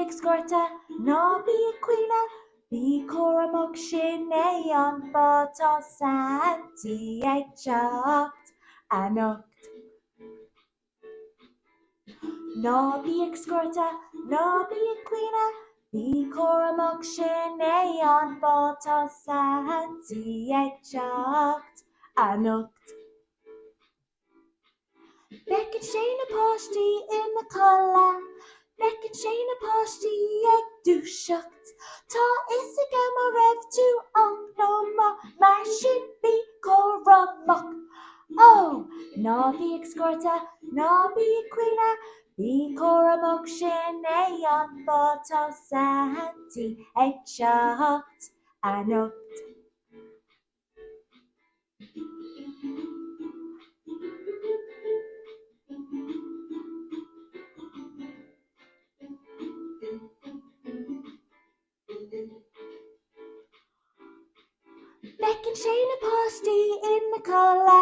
ag scorta, ná bí ag cuioine, bí choramach sin é an bátá Santi ag teacht anocht. Ná bí ag scorta, ná bí ag cuioine, bí choramach sin é an bátá Santi ag teacht anocht. Becin sé na páistí ina colla, becin sé na páistí ag dúiseacht. Tá is aige mar raibh tú ach nó mar sin bí choramach. Ó, ná bí ag scorta, ná bí ag cuioine, bí choramach sin é an bátá Santi ag teacht anocht. Becin sé na páistí ina colla,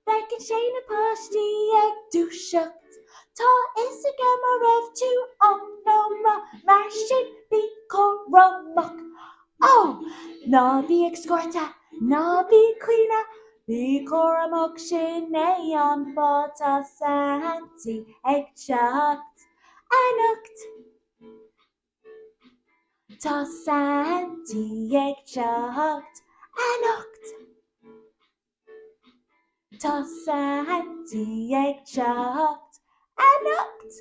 becin sé na páistí ag dúiseacht. Tá is aige mar raibh tú ach nó mar sin bí choramach. Ó, ná bí ag scorta, ná bí ag cuioine, bí choramach sin é an bátá Santi ag teacht anocht. Tá Santi ag teacht anocht. Tá Santi ag teacht anocht.